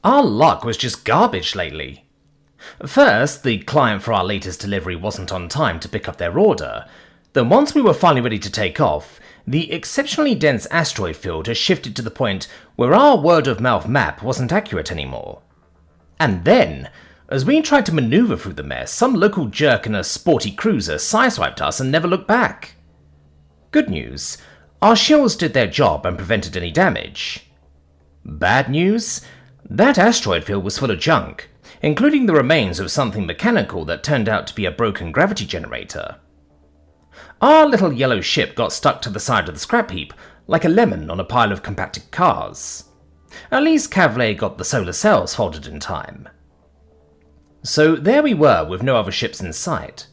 Our luck was just garbage lately. First, the client for our latest delivery wasn't on time to pick up their order. Then once we were finally ready to take off, the exceptionally dense asteroid field has shifted to the point where our word-of-mouth map wasn't accurate anymore. And then, as we tried to maneuver through the mess, some local jerk in a sporty cruiser sideswiped us and never looked back. Good news, our shields did their job and prevented any damage. Bad news, that asteroid field was full of junk, including the remains of something mechanical that turned out to be a broken gravity generator. Our little yellow ship got stuck to the side of the scrap heap like a lemon on a pile of compacted cars. At least Kavley got the solar cells folded in time. So there we were with no other ships in sight.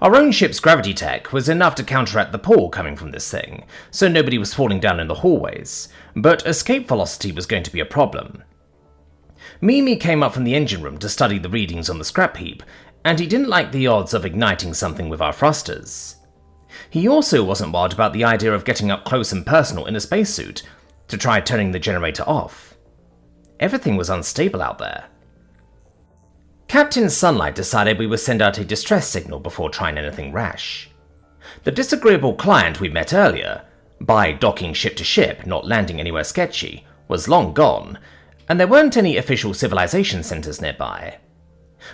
Our own ship's gravity tech was enough to counteract the pull coming from this thing, so nobody was falling down in the hallways, but escape velocity was going to be a problem. Mimi came up from the engine room to study the readings on the scrap heap, and he didn't like the odds of igniting something with our thrusters. He also wasn't wild about the idea of getting up close and personal in a spacesuit to try turning the generator off. Everything was unstable out there. Captain Sunlight decided we would send out a distress signal before trying anything rash. The disagreeable client we met earlier, by docking ship to ship, not landing anywhere sketchy, was long gone, and there weren't any official civilization centers nearby.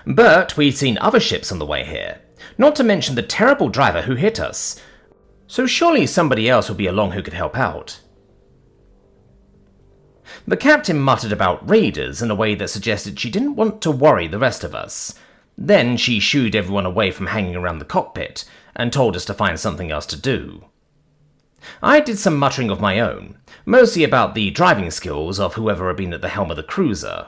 But we'd seen other ships on the way here, not to mention the terrible driver who hit us, so surely somebody else would be along who could help out. The captain muttered about raiders in a way that suggested she didn't want to worry the rest of us. Then she shooed everyone away from hanging around the cockpit and told us to find something else to do. I did some muttering of my own, mostly about the driving skills of whoever had been at the helm of the cruiser.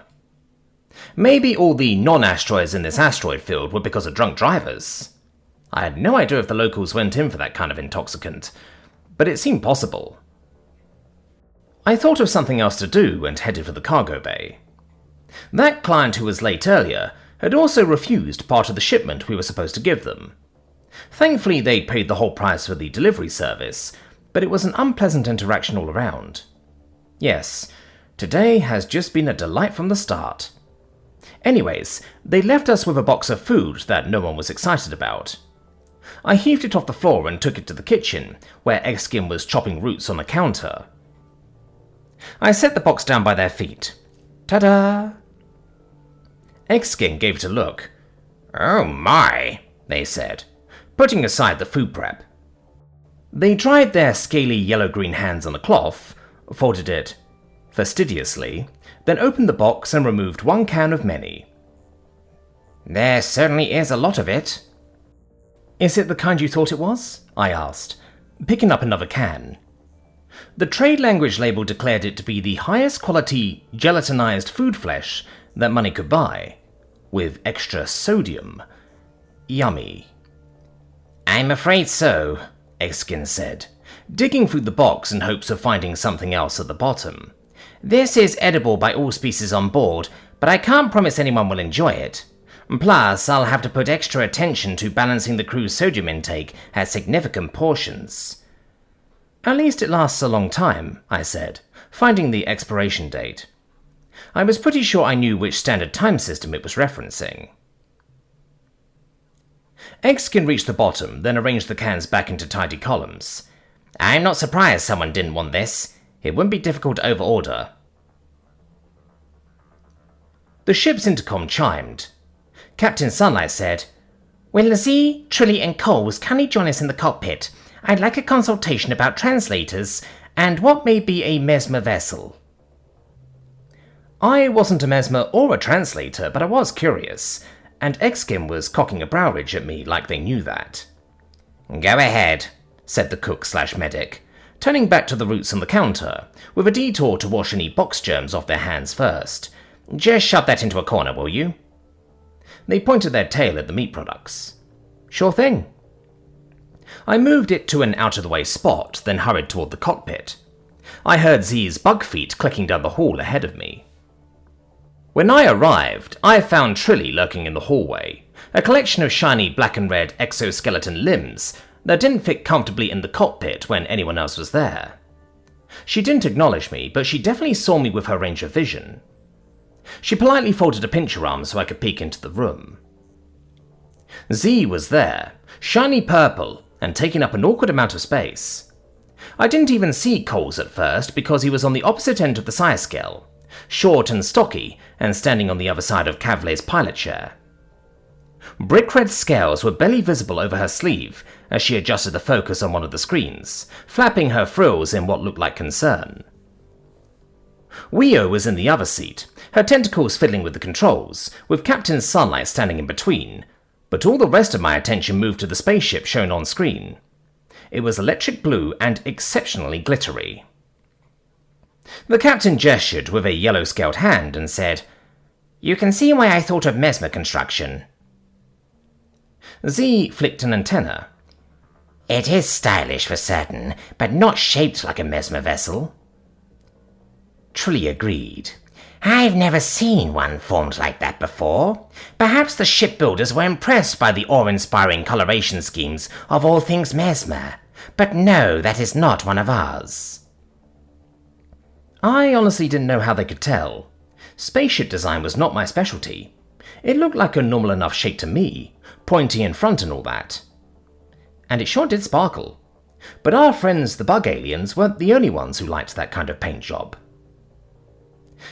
Maybe all the non-asteroids in this asteroid field were because of drunk drivers. I had no idea if the locals went in for that kind of intoxicant, but it seemed possible. I thought of something else to do and headed for the cargo bay. That client who was late earlier had also refused part of the shipment we were supposed to give them. Thankfully, they'd paid the whole price for the delivery service, but it was an unpleasant interaction all around. Yes, today has just been a delight from the start. Anyways, they left us with a box of food that no one was excited about. I heaved it off the floor and took it to the kitchen, where Eggskin was chopping roots on the counter. I set the box down by their feet. Ta-da! Eggskin gave it a look. "Oh my," they said, putting aside the food prep. They dried their scaly yellow-green hands on the cloth, folded it fastidiously, then opened the box and removed one can of many. "There certainly is a lot of it." "Is it the kind you thought it was?" I asked, picking up another can. The trade language label declared it to be the highest quality gelatinized food flesh that money could buy, with extra sodium. Yummy. "I'm afraid so," Eggskin said, digging through the box in hopes of finding something else at the bottom. "This is edible by all species on board, but I can't promise anyone will enjoy it. Plus, I'll have to put extra attention to balancing the crew's sodium intake at significant portions." "At least it lasts a long time," I said, finding the expiration date. I was pretty sure I knew which standard time system it was referencing. Eggskin reached the bottom, then arranged the cans back into tidy columns. "I'm not surprised someone didn't want this. It wouldn't be difficult to overorder." The ship's intercom chimed. Captain Sunlight said, "Will Z, Trilly and Coles kindly join us in the cockpit? I'd like a consultation about translators and what may be a mesmer vessel." I wasn't a mesmer or a translator, but I was curious, and Eggskin was cocking a brow ridge at me like they knew that. "Go ahead," said the cook/medic, turning back to the roots on the counter, with a detour to wash any box germs off their hands first. "Just shove that into a corner, will you?" They pointed their tail at the meat products. "Sure thing." I moved it to an out-of-the-way spot, then hurried toward the cockpit. I heard Z's bug feet clicking down the hall ahead of me. When I arrived, I found Trilly lurking in the hallway, a collection of shiny black and red exoskeleton limbs that didn't fit comfortably in the cockpit when anyone else was there. She didn't acknowledge me, but she definitely saw me with her range of vision. She politely folded a pincher arm so I could peek into the room. Z was there, shiny purple, and taking up an awkward amount of space. I didn't even see Coles at first because he was on the opposite end of the size scale, short and stocky, and standing on the other side of Kavlei's pilot chair. Brick red scales were barely visible over her sleeve as she adjusted the focus on one of the screens, flapping her frills in what looked like concern. Weo was in the other seat, her tentacles fiddling with the controls, with Captain Sunlight standing in between, but all the rest of my attention moved to the spaceship shown on screen. It was electric blue and exceptionally glittery. The captain gestured with a yellow-scaled hand and said, "You can see why I thought of mesmer construction." Z flicked an antenna. "It is stylish for certain, but not shaped like a mesmer vessel." Trilly agreed. "I've never seen one formed like that before. Perhaps the shipbuilders were impressed by the awe-inspiring coloration schemes of all things mesmer, but no, that is not one of ours." I honestly didn't know how they could tell. Spaceship design was not my specialty. It looked like a normal enough shape to me, pointy in front and all that. And it sure did sparkle. But our friends the bug aliens weren't the only ones who liked that kind of paint job.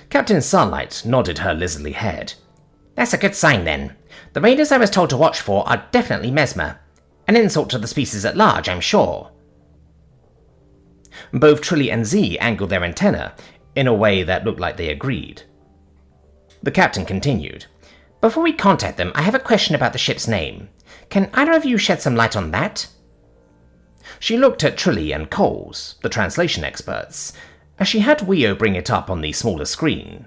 Captain Sunlight nodded her lizardly head. "That's a good sign then. The raiders I was told to watch for are definitely mesmer. An insult to the species at large, I'm sure." Both Trilly and Z angled their antenna in a way that looked like they agreed. The captain continued. "Before we contact them, I have a question about the ship's name. Can either of you shed some light on that?" She looked at Trilly and Coles, the translation experts, as she had Weo bring it up on the smaller screen.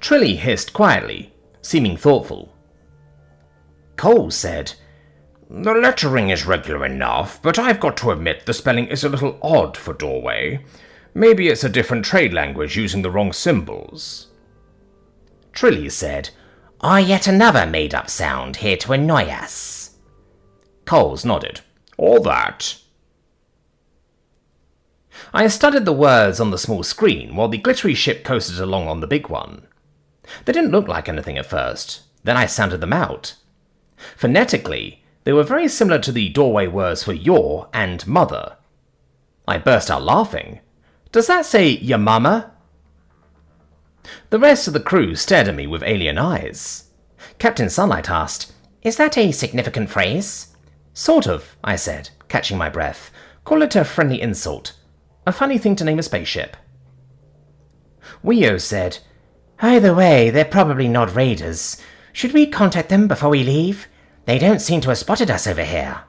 Trilly hissed quietly, seeming thoughtful. Coles said, "The lettering is regular enough, but I've got to admit the spelling is a little odd for doorway. Maybe it's a different trade language using the wrong symbols." Trilly said, "Or yet another made-up sound here to annoy us." Coles nodded. "Or that." I studied the words on the small screen while the glittery ship coasted along on the big one. They didn't look like anything at first, then I sounded them out. Phonetically, they were very similar to the doorway words for your and mother. I burst out laughing. "Does that say your mama?" The rest of the crew stared at me with alien eyes. Captain Sunlight asked, "Is that a significant phrase?" "Sort of," I said, catching my breath. "Call it a friendly insult. A funny thing to name a spaceship." Weo said, "Either way, they're probably not raiders. Should we contact them before we leave? They don't seem to have spotted us over here."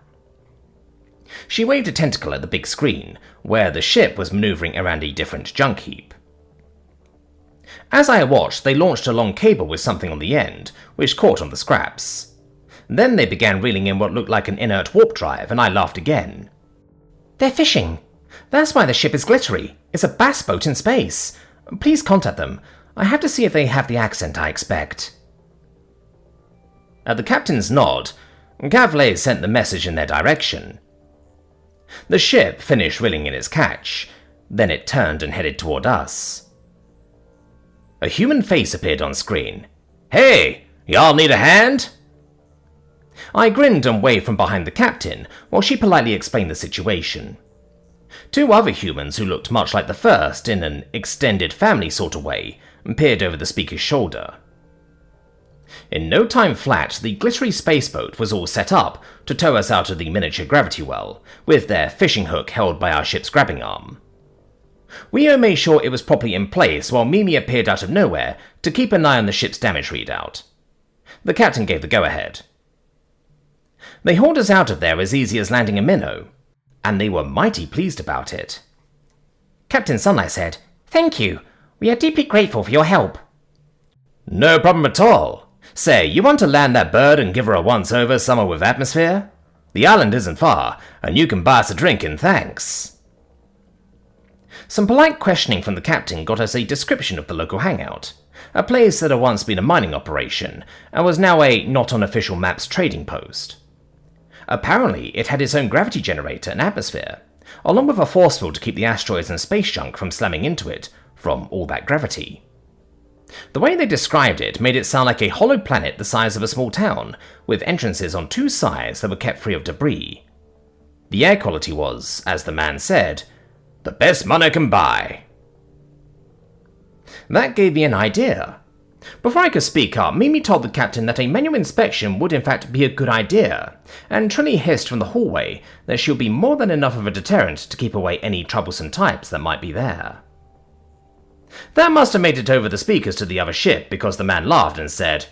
She waved a tentacle at the big screen, where the ship was maneuvering around a different junk heap. As I watched, they launched a long cable with something on the end, which caught on the scraps. Then they began reeling in what looked like an inert warp drive, and I laughed again. "They're fishing. That's why the ship is glittery. It's a bass boat in space. Please contact them. I have to see if they have the accent I expect." At the captain's nod, Kavlei sent the message in their direction. The ship finished reeling in its catch, then it turned and headed toward us. A human face appeared on screen. "Hey, y'all need a hand?" I grinned and waved from behind the captain while she politely explained the situation. Two other humans who looked much like the first in an extended family sort of way peered over the speaker's shoulder. In no time flat, the glittery spaceboat was all set up to tow us out of the miniature gravity well, with their fishing hook held by our ship's grabbing arm. Weo made sure it was properly in place while Mimi appeared out of nowhere to keep an eye on the ship's damage readout. The captain gave the go-ahead. They hauled us out of there as easy as landing a minnow, and they were mighty pleased about it. Captain Sunlight said, "Thank you. We are deeply grateful for your help." "No problem at all. Say, you want to land that bird and give her a once-over somewhere with atmosphere? The island isn't far, and you can buy us a drink in thanks." Some polite questioning from the captain got us a description of the local hangout, a place that had once been a mining operation, and was now a not-on-official maps trading post. Apparently, it had its own gravity generator and atmosphere, along with a force field to keep the asteroids and space junk from slamming into it from all that gravity. The way they described it made it sound like a hollow planet the size of a small town, with entrances on two sides that were kept free of debris. The air quality was, as the man said, the best money can buy. That gave me an idea. Before I could speak up, Mimi told the captain that a manual inspection would in fact be a good idea, and Trilly hissed from the hallway that she would be more than enough of a deterrent to keep away any troublesome types that might be there. That must have made it over the speakers to the other ship, because the man laughed and said,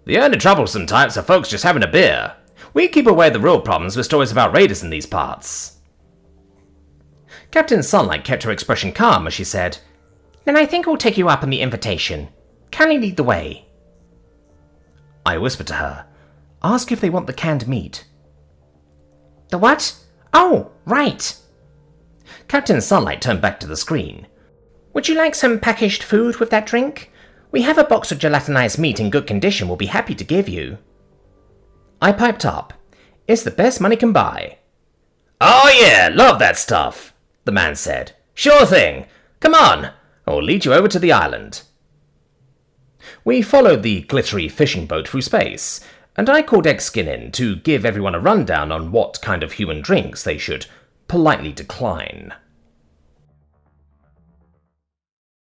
"The only troublesome types are folks just having a beer. We keep away the real problems with stories about raiders in these parts." Captain Sunlight kept her expression calm as she said, "Then I think we'll take you up on the invitation. Can you lead the way?" I whispered to her, "Ask if they want the canned meat." "The what? Oh, right." Captain Sunlight turned back to the screen. "Would you like some packaged food with that drink? We have a box of gelatinized meat in good condition we'll be happy to give you." I piped up, "It's the best money can buy." "Oh yeah, love that stuff," the man said. "Sure thing. Come on, I'll lead you over to the island." We followed the glittery fishing boat through space, and I called Eggskin in to give everyone a rundown on what kind of human drinks they should politely decline.